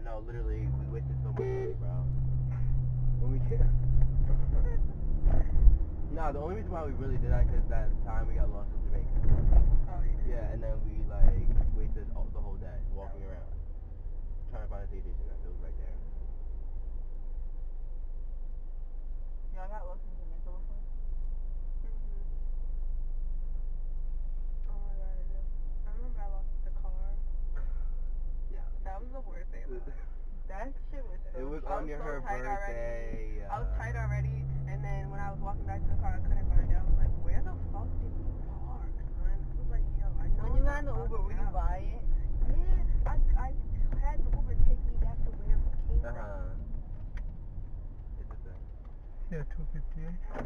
no, literally, we wasted so much money, bro. When we get... No, the only reason why we really did that is that time we got lost in Jamaica. Oh, yeah. Yeah, and then we, like, wasted the whole day walking around. Trying to find a TV station that was right there. Y'all got lost in Jamaica before? Oh my god, I remember I lost the car. Yeah. That was the worst thing. That shit was so... It was I on was so her tight birthday. already. I was tight already, and then when I was walking back to the car, I couldn't find it. I was like, where the fuck did we park, son? I was like, yo, I know When you got in the Uber, were you by it? Yeah, I had the Uber take me back to where we came from. It's a thing. Yeah, 258.